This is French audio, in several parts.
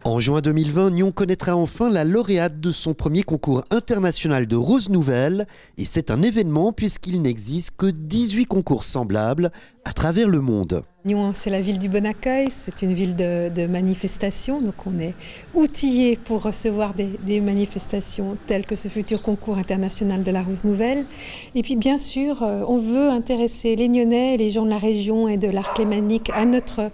En juin 2020, Nyon connaîtra enfin la lauréate de son premier concours international de roses nouvelles. Et c'est un événement puisqu'il n'existe que 18 concours semblables à travers le monde. Nyon, c'est la ville du bon accueil, c'est une ville de manifestations, donc on est outillé pour recevoir des manifestations telles que ce futur concours international de la rose nouvelle. Et puis bien sûr, on veut intéresser les Nyonnais, les gens de la région et de l'arc lémanique à notre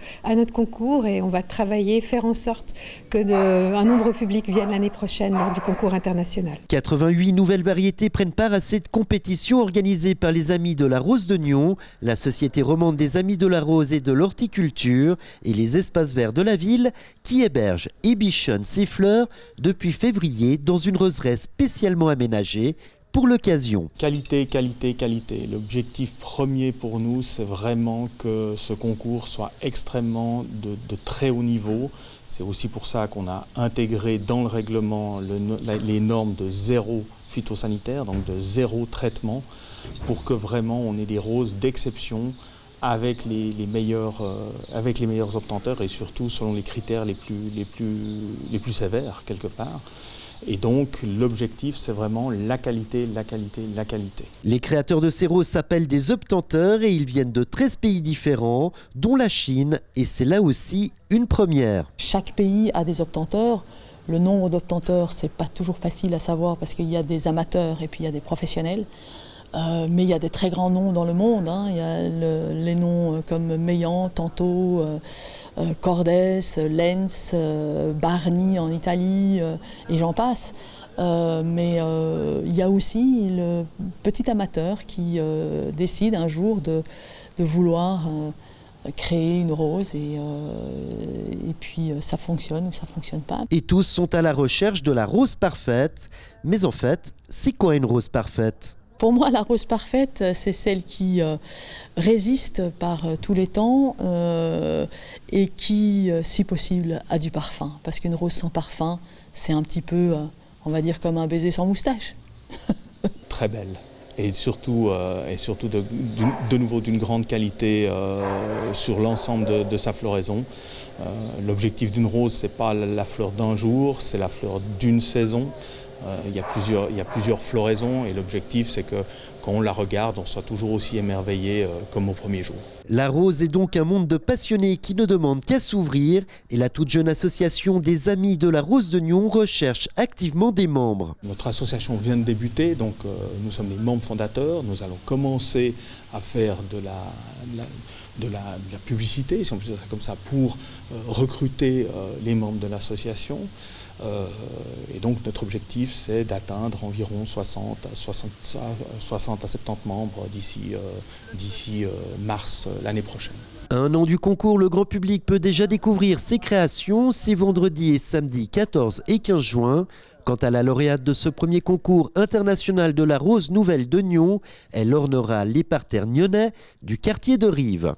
concours, et on va travailler, faire en sorte qu'un nombre public vienne l'année prochaine lors du concours international. 88 nouvelles variétés prennent part à cette compétition organisée par les Amis de la Rose de Nyon, la Société romande des Amis de la Rose et de l'horticulture et les espaces verts de la ville qui hébergent et bichonnent ces fleurs depuis février dans une roseraie spécialement aménagée pour l'occasion. Qualité, qualité, qualité. L'objectif premier pour nous, c'est vraiment que ce concours soit extrêmement de très haut niveau. C'est aussi pour ça qu'on a intégré dans le règlement les normes de zéro phytosanitaire, donc de zéro traitement, pour que vraiment on ait des roses d'exception avec les meilleurs obtenteurs et surtout selon les critères les plus sévères quelque part. Et donc l'objectif, c'est vraiment la qualité, la qualité, la qualité. Les créateurs de ces roses s'appellent des obtenteurs et ils viennent de 13 pays différents, dont la Chine, et c'est là aussi une première. Chaque pays a des obtenteurs. Le nombre d'obtenteurs, c'est pas toujours facile à savoir parce qu'il y a des amateurs et puis il y a des professionnels. Mais il y a des très grands noms dans le monde, hein. Il y a les noms comme Meillan, Tanto, Cordes, Lenz, Barni en Italie, et j'en passe. Mais il y a aussi le petit amateur qui décide un jour de vouloir créer une rose et puis ça fonctionne ou ça fonctionne pas. Et tous sont à la recherche de la rose parfaite. Mais en fait, c'est quoi une rose parfaite ? Pour moi, la rose parfaite, c'est celle qui résiste par tous les temps et qui, si possible, a du parfum. Parce qu'une rose sans parfum, c'est un petit peu, on va dire, comme un baiser sans moustache. Très belle. Et surtout de nouveau d'une grande qualité sur l'ensemble de sa floraison. L'objectif d'une rose, ce n'est pas la fleur d'un jour, c'est la fleur d'une saison. Il y a plusieurs floraisons et l'objectif, c'est que quand on la regarde, on soit toujours aussi émerveillé comme au premier jour. La rose est donc un monde de passionnés qui ne demande qu'à s'ouvrir et la toute jeune association des Amis de la Rose de Nyon recherche activement des membres. Notre association vient de débuter, donc nous sommes les membres fondateurs. Nous allons commencer à faire de la publicité, si on peut dire ça comme ça, pour recruter les membres de l'association. Et donc notre objectif, c'est d'atteindre environ 60 à 70 membres d'ici mars l'année prochaine. À un an du concours, le grand public peut déjà découvrir ses créations. C'est vendredi et samedi 14 et 15 juin. Quant à la lauréate de ce premier concours international de la rose nouvelle de Nyon, elle ornera les parterres nyonnais du quartier de Rives.